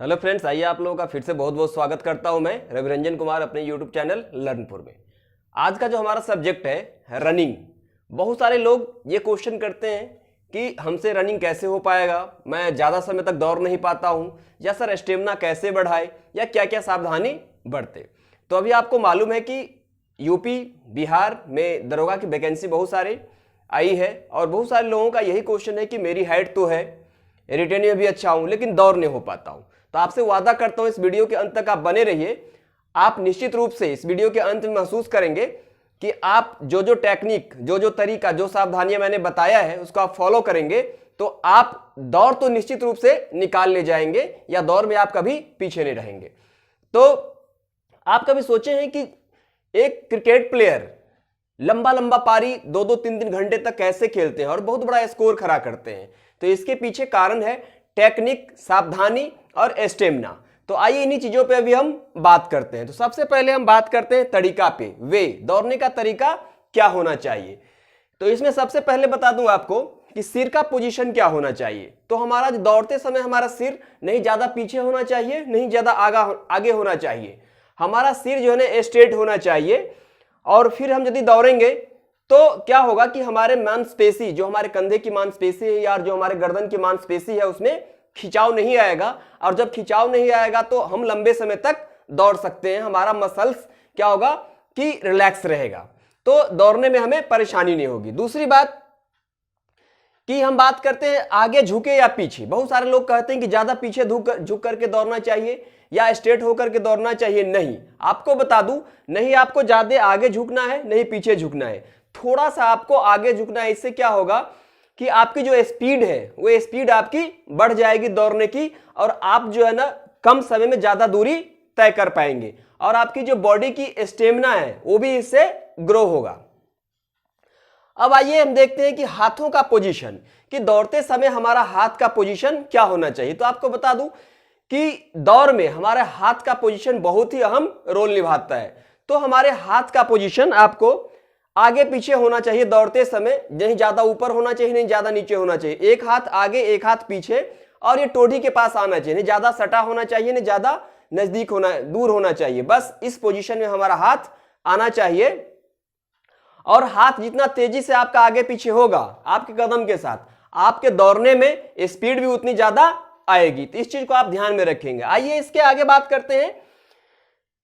Hello friends, आइए आप लोगों का फिर से बहुत बहुत स्वागत करता हूं मैं रविरंजन कुमार अपने यूट्यूब चैनल लर्नपुर में। आज का जो हमारा सब्जेक्ट है रनिंग। बहुत सारे लोग ये क्वेश्चन करते हैं कि हमसे रनिंग कैसे हो पाएगा, मैं ज़्यादा समय तक दौड़ नहीं पाता हूं, या सर स्टेमिना कैसे बढ़ाए या क्या क्या सावधानी बरते। तो अभी आपको मालूम है कि यूपी बिहार में दरोगा की वैकेंसी बहुत सारी आई है और बहुत सारे लोगों का यही क्वेश्चन है कि मेरी हाइट तो है, रिटेन में भी अच्छा हूं, लेकिन दौड़ नहीं हो पाता हूं। तो आपसे वादा करता हूं इस वीडियो के अंत तक आप बने रहिए। आप निश्चित रूप से इस वीडियो के अंत में महसूस करेंगे कि आप जो टेक्निक, जो तरीका, जो सावधानियां मैंने बताया है उसको आप फॉलो करेंगे तो आप दौड़ तो निश्चित रूप से निकाल ले जाएंगे या दौड़ में आप कभी पीछे नहीं रहेंगे। तो आप कभी सोचे हैं कि एक क्रिकेट प्लेयर लंबा लंबा पारी 2-2, 3-3 घंटे तक कैसे खेलते हैं और बहुत बड़ा स्कोर खड़ा करते हैं? तो इसके पीछे कारण है टेक्निक, सावधानी और स्टेमिना। तो आइए इन्हीं चीजों पे अभी हम बात करते हैं। तो सबसे पहले हम बात करते हैं तरीका पे, वे दौड़ने का तरीका क्या होना चाहिए। तो इसमें सबसे पहले बता दूं आपको कि सिर का पोजीशन क्या होना चाहिए। तो हमारा दौड़ते समय हमारा सिर नहीं ज्यादा पीछे होना चाहिए, नहीं ज्यादा आगे होना चाहिए। हमारा सिर जो है ना स्ट्रेट होना चाहिए। और फिर हम यदि दौड़ेंगे तो क्या होगा कि हमारे मांसपेशी, जो हमारे कंधे की मांसपेशी है या जो हमारे गर्दन की मांसपेशी है, उसमें खिंचाव नहीं आएगा। और जब खिंचाव नहीं आएगा तो हम लंबे समय तक दौड़ सकते हैं। हमारा मसल्स क्या होगा कि रिलैक्स रहेगा, तो दौड़ने में हमें परेशानी नहीं होगी। दूसरी बात कि हम बात करते हैं आगे झुके या पीछे। बहुत सारे लोग कहते हैं कि ज्यादा पीछे झुक करके दौड़ना चाहिए या स्ट्रेट होकर के दौड़ना चाहिए। नहीं, आपको बता दूं, नहीं आपको ज्यादा आगे झुकना है, नहीं पीछे झुकना है, थोड़ा सा आपको आगे झुकना है। इससे क्या होगा कि आपकी जो स्पीड है वो स्पीड आपकी बढ़ जाएगी दौड़ने की, और आप जो है ना कम समय में ज्यादा दूरी तय कर पाएंगे, और आपकी जो बॉडी की स्टेमिना है वो भी इससे ग्रो होगा। अब आइए हम देखते हैं कि हाथों का पोजीशन, कि दौड़ते समय हमारा हाथ का पोजीशन क्या होना चाहिए। तो आपको बता दूं कि दौड़ में हमारे हाथ का पोजीशन बहुत ही अहम रोल निभाता है। तो हमारे हाथ का पोजीशन आपको आगे पीछे होना चाहिए दौड़ते समय, नहीं ज्यादा ऊपर होना चाहिए, नहीं ज्यादा नीचे होना चाहिए। एक हाथ आगे, एक हाथ पीछे, और ये टोढ़ी के पास आना चाहिए, नहीं ज्यादा सटा होना चाहिए, नहीं ज्यादा नजदीक होना, दूर होना चाहिए। बस इस पोजीशन में हमारा हाथ आना चाहिए। और हाथ जितना तेजी से आपका आगे पीछे होगा आपके कदम के साथ, आपके दौड़ने में स्पीड भी उतनी ज्यादा आएगी। तो इस चीज को आप ध्यान में रखेंगे। आइए इसके आगे बात करते हैं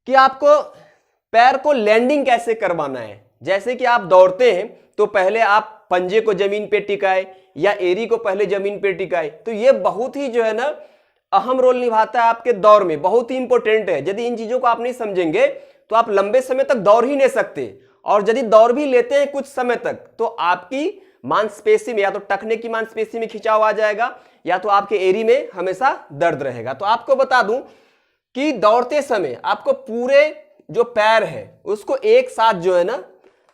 कि आपको पैर को लैंडिंग कैसे करवाना है। जैसे कि आप दौड़ते हैं तो पहले आप पंजे को जमीन पे टिकाए या एरी को पहले जमीन पे टिकाए। तो ये बहुत ही जो है ना अहम रोल निभाता है आपके दौड़ में, बहुत ही इंपॉर्टेंट है। यदि इन चीजों को आप नहीं समझेंगे तो आप लंबे समय तक दौड़ ही नहीं सकते, और यदि दौड़ भी लेते हैं कुछ समय तक तो आपकी मांसपेशी में या तो टखने की मांसपेशी में खिंचाव आ जाएगा या तो आपके एरी में हमेशा दर्द रहेगा। तो आपको बता दूं कि दौड़ते समय आपको पूरे जो पैर है उसको एक साथ जो है ना,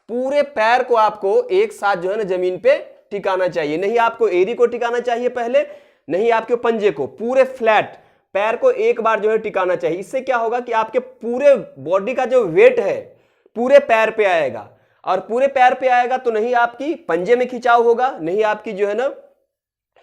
पूरे पैर को आपको एक साथ जो है ना जमीन पे टिकाना चाहिए। नहीं आपको एरी को टिकाना चाहिए पहले, नहीं आपके पंजे को, पूरे फ्लैट पैर को एक बार जो है टिकाना चाहिए। इससे क्या होगा कि आपके पूरे बॉडी का जो वेट है पूरे पैर पे आएगा, और पूरे पैर पे आएगा तो नहीं आपकी पंजे में खिंचाव होगा, नहीं आपकी जो है ना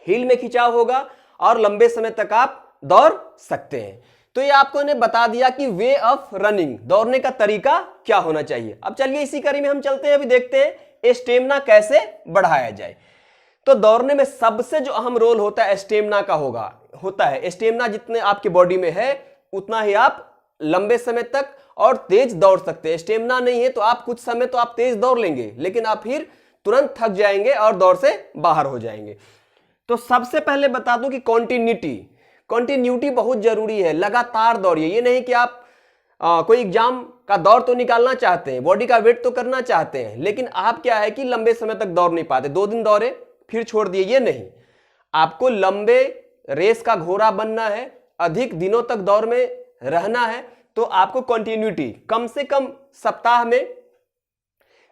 हील में खिंचाव होगा, और लंबे समय तक आप दौड़ सकते हैं। तो ये आपको ने बता दिया कि वे ऑफ रनिंग, दौड़ने का तरीका क्या होना चाहिए। अब चलिए इसी कड़ी में हम चलते हैं, अभी देखते हैं स्टेमिना कैसे बढ़ाया जाए। तो दौड़ने में सबसे जो अहम रोल होता है स्टेमिना का होता है। स्टेमिना जितने आपके बॉडी में है उतना ही आप लंबे समय तक और तेज दौड़ सकते हैं। स्टेमिना नहीं है तो आप कुछ समय तो आप तेज दौड़ लेंगे, लेकिन आप फिर तुरंत थक जाएंगे और दौड़ से बाहर हो जाएंगे। तो सबसे पहले बता दूं कि कॉन्टिन्यूटी बहुत जरूरी है। लगातार दौड़िए। ये नहीं कि आप कोई एग्जाम का दौड़ तो निकालना चाहते हैं, बॉडी का वेट तो करना चाहते हैं, लेकिन आप क्या है कि लंबे समय तक दौड़ नहीं पाते, 2 दिन दौड़े फिर छोड़ दिए। ये नहीं, आपको लंबे रेस का घोड़ा बनना है, अधिक दिनों तक दौड़ में रहना है, तो आपको कंटिन्यूटी कम से कम सप्ताह में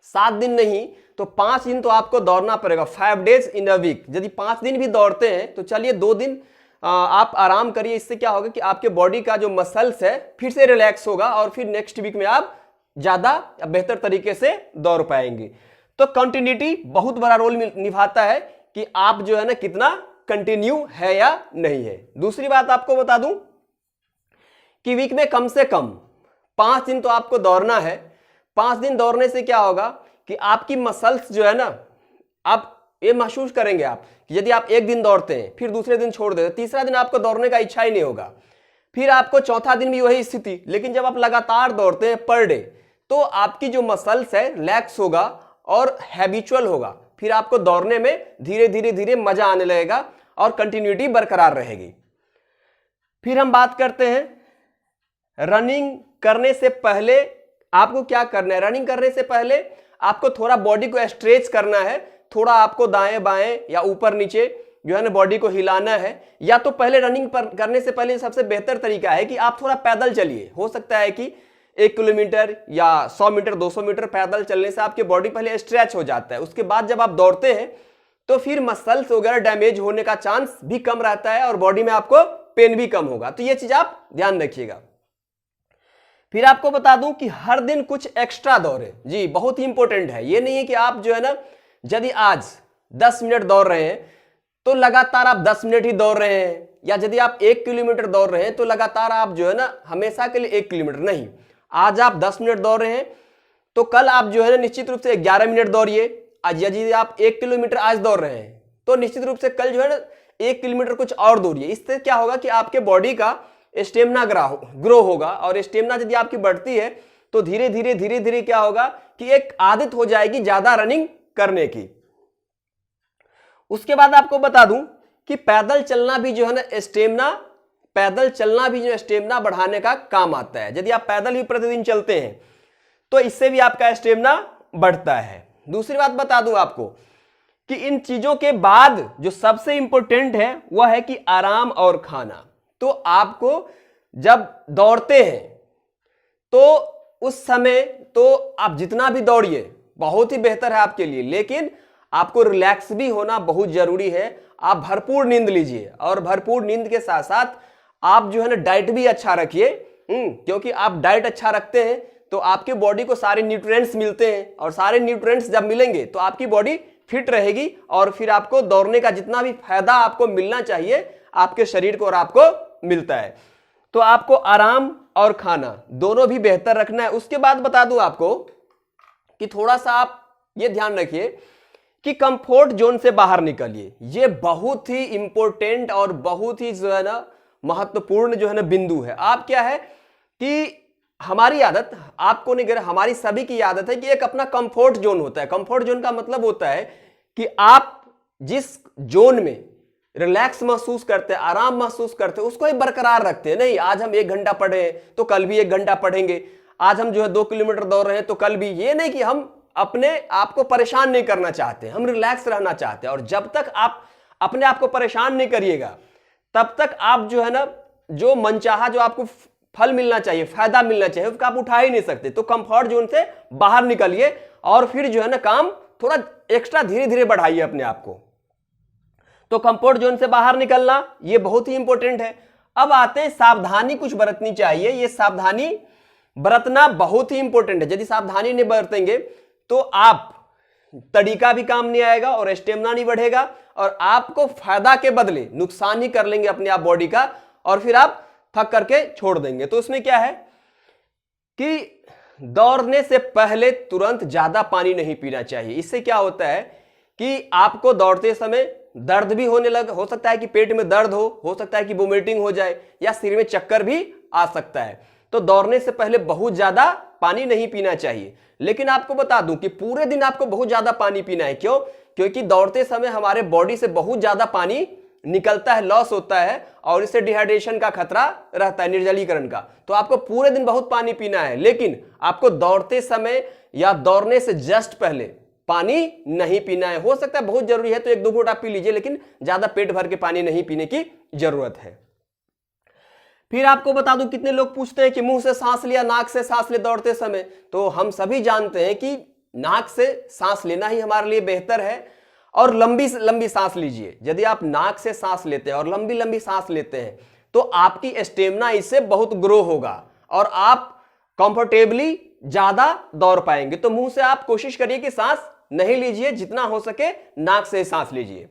7 दिन नहीं तो 5 दिन तो आपको दौड़ना पड़ेगा। 5 days इन अ वीक। यदि 5 दिन भी दौड़ते हैं तो चलिए 2 दिन आप आराम करिए। इससे क्या होगा कि आपके बॉडी का जो मसल्स है फिर से रिलैक्स होगा, और फिर नेक्स्ट वीक में आप ज्यादा बेहतर तरीके से दौड़ पाएंगे। तो कंटिन्यूटी बहुत बड़ा रोल निभाता है कि आप जो है ना कितना कंटिन्यू है या नहीं है। दूसरी बात आपको बता दूं कि वीक में कम से कम 5 दिन तो आपको दौड़ना है। 5 दिन दौड़ने से क्या होगा कि आपकी मसल्स जो है ना, आप ये महसूस करेंगे आप कि यदि आप एक दिन दौड़ते हैं, फिर दूसरे दिन छोड़ देते, तीसरा दिन आपको दौड़ने का इच्छा ही नहीं होगा, फिर आपको चौथा दिन भी वही स्थिति। लेकिन जब आप लगातार दौड़ते हैं पर डे, तो आपकी जो मसल्स है रिलैक्स होगा और हैबिचुअल होगा, फिर आपको दौड़ने में धीरे धीरे धीरे मजा आने लगेगा और कंटिन्यूटी बरकरार रहेगी। फिर हम बात करते हैं रनिंग करने से पहले आपको क्या करना है। रनिंग करने से पहले आपको थोड़ा बॉडी को स्ट्रेच करना है, थोड़ा आपको दाएं बाएं या ऊपर नीचे जो है ना बॉडी को हिलाना है। या तो पहले रनिंग करने से पहले सबसे बेहतर तरीका है कि आप थोड़ा पैदल चलिए। हो सकता है कि 1 किलोमीटर या 100 मीटर 200 मीटर पैदल चलने से आपके बॉडी पहले स्ट्रेच हो जाता है। उसके बाद जब आप दौड़ते हैं तो फिर मसल्स वगैरह डैमेज होने का चांस भी कम रहता है और बॉडी में आपको पेन भी कम होगा। तो ये चीज आप ध्यान रखिएगा। फिर आपको बता दूं कि हर दिन कुछ एक्स्ट्रा दौड़े। जी बहुत ही इंपॉर्टेंट है। ये नहीं है कि आप जो है ना यदि आज 10 मिनट दौड़ रहे हैं तो लगातार आप 10 मिनट ही दौड़ रहे हैं, या यदि आप 1 किलोमीटर दौड़ रहे हैं तो लगातार आप जो है ना हमेशा के लिए 1 किलोमीटर नहीं। आज आप 10 मिनट दौड़ रहे हैं तो कल आप जो है ना निश्चित रूप से 11 मिनट दौड़िए। आज यदि आप 1 किलोमीटर आज दौड़ रहे हैं तो निश्चित रूप से कल जो है ना 1 किलोमीटर कुछ और दौड़िए। इससे क्या होगा कि आपके बॉडी का स्टेमिना ग्रो होगा, और स्टेमिना यदि आपकी बढ़ती है तो धीरे धीरे धीरे धीरे क्या होगा कि एक आदत हो जाएगी ज्यादा रनिंग करने की। उसके बाद आपको बता दूं कि पैदल चलना भी जो है ना स्टेमिना बढ़ाने का काम आता है। यदि आप पैदल ही प्रतिदिन चलते हैं तो इससे भी आपका स्टेमिना बढ़ता है। दूसरी बात बता दूं आपको कि इन चीजों के बाद जो सबसे इंपॉर्टेंट है वह है कि आराम और खाना। तो आपको जब दौड़ते हैं तो उस समय तो आप जितना भी दौड़िए बहुत ही बेहतर है आपके लिए, लेकिन आपको रिलैक्स भी होना बहुत जरूरी है। आप भरपूर नींद लीजिए, और भरपूर नींद के साथ साथ आप जो है ना डाइट भी अच्छा रखिए, क्योंकि आप डाइट अच्छा रखते हैं तो आपकी बॉडी को सारे न्यूट्रिएंट्स मिलते हैं, और सारे न्यूट्रिएंट्स जब मिलेंगे तो आपकी बॉडी फिट रहेगी, और फिर आपको दौड़ने का जितना भी फायदा आपको मिलना चाहिए आपके शरीर को और आपको मिलता है। तो आपको आराम और खाना दोनों भी बेहतर रखना है। उसके बाद बता दूं आपको कि थोड़ा सा आप ये ध्यान रखिए कि कंफर्ट जोन से बाहर निकलिए। ये बहुत ही इंपॉर्टेंट और बहुत ही जो है ना महत्वपूर्ण जो है ना बिंदु है। आप क्या है कि हमारी आदत, आपको नहीं, हमारी सभी की आदत है कि एक अपना कंफर्ट जोन होता है। कंफर्ट जोन का मतलब होता है कि आप जिस जोन में रिलैक्स महसूस करते हैं, आराम महसूस करते हैं, उसको ही बरकरार रखते हैं। नहीं आज हम 1 घंटा पढ़े हैं तो कल भी 1 घंटा पढ़ेंगे, आज हम जो है 2 किलोमीटर दौड़ रहे हैं तो कल भी। ये नहीं कि हम अपने आप को परेशान नहीं करना चाहते, हम रिलैक्स रहना चाहते हैं। और जब तक आप अपने आप को परेशान नहीं करिएगा तब तक आप जो है ना जो मनचाहा जो आपको फल मिलना चाहिए, फायदा मिलना चाहिए, उसका आप उठा ही नहीं सकते। तो कंफर्ट जोन से बाहर निकलिए और फिर जो है ना काम थोड़ा एक्स्ट्रा धीरे धीरे बढ़ाइए अपने आप को। तो कंफर्ट जोन से बाहर निकलना ये बहुत ही इंपॉर्टेंट है। अब आते हैं सावधानी कुछ बरतनी चाहिए। ये सावधानी बरतना बहुत ही इंपॉर्टेंट है। यदि सावधानी नहीं बरतेंगे तो आप तरीका भी काम नहीं आएगा और स्टेमिना नहीं बढ़ेगा, और आपको फायदा के बदले नुकसान ही कर लेंगे अपने आप बॉडी का, और फिर आप थक करके छोड़ देंगे। तो उसमें क्या है कि दौड़ने से पहले तुरंत ज्यादा पानी नहीं पीना चाहिए। इससे क्या होता है कि आपको दौड़ते समय दर्द भी होने लगा, हो सकता है कि पेट में दर्द हो सकता है कि वोमिटिंग हो जाए, या सिर में चक्कर भी आ सकता है। तो दौड़ने से पहले बहुत ज्यादा पानी नहीं पीना चाहिए। लेकिन आपको बता दूं कि पूरे दिन आपको बहुत ज्यादा पानी पीना है। क्यों? क्योंकि दौड़ते समय हमारे बॉडी से बहुत ज्यादा पानी निकलता है, लॉस होता है, और इससे डिहाइड्रेशन का खतरा रहता है, निर्जलीकरण का। तो आपको पूरे दिन बहुत पानी पीना है, लेकिन आपको दौड़ते समय या दौड़ने से जस्ट पहले पानी नहीं पीना है। हो सकता है बहुत जरूरी है तो 1-2 घूंट आप पी लीजिए, लेकिन ज्यादा पेट भर के पानी नहीं पीने की जरूरत है। फिर आपको बता दूं, कितने लोग पूछते हैं कि मुंह से सांस लिया, नाक से सांस ले दौड़ते समय। तो हम सभी जानते हैं कि नाक से सांस लेना ही हमारे लिए बेहतर है, और लंबी लंबी सांस लीजिए। यदि आप नाक से सांस लेते हैं और लंबी लंबी सांस लेते हैं तो आपकी स्टेमिना इससे बहुत ग्रो होगा और आप कंफर्टेबली ज्यादा दौड़ पाएंगे। तो मुंह से आप कोशिश करिए कि सांस नहीं लीजिए, जितना हो सके नाक से सांस लीजिए।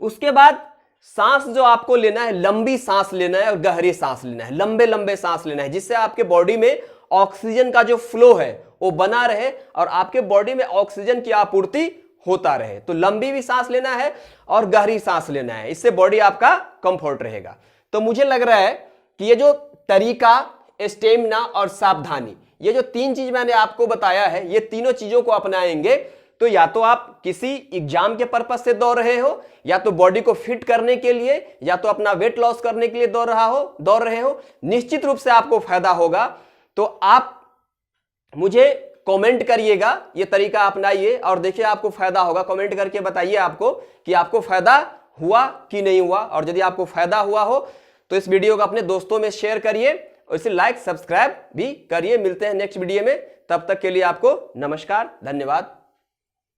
उसके बाद सांस जो आपको लेना है, लंबी सांस लेना है और गहरी सांस लेना है, लंबे लंबे सांस लेना है, जिससे आपके बॉडी में ऑक्सीजन का जो फ्लो है वो बना रहे और आपके बॉडी में ऑक्सीजन की आपूर्ति होता रहे। तो लंबी भी सांस लेना है और गहरी सांस लेना है, इससे बॉडी आपका कंफर्ट रहेगा। तो मुझे लग रहा है कि ये जो तरीका, स्टेमिना और सावधानी, ये जो 3 चीज मैंने आपको बताया है, ये तीनों चीजों को अपनाएंगे तो या तो आप किसी एग्जाम के पर्पस से दौड़ रहे हो, या तो बॉडी को फिट करने के लिए, या तो अपना वेट लॉस करने के लिए दौड़ रहे हो, निश्चित रूप से आपको फायदा होगा। तो आप मुझे कमेंट करिएगा, ये तरीका अपनाइए और देखिए आपको फायदा होगा। कमेंट करके बताइए आपको कि आपको फायदा हुआ कि नहीं हुआ, और यदि आपको फायदा हुआ हो तो इस वीडियो को अपने दोस्तों में शेयर करिए और इसे लाइक सब्सक्राइब भी करिए। मिलते हैं नेक्स्ट वीडियो में, तब तक के लिए आपको नमस्कार, धन्यवाद।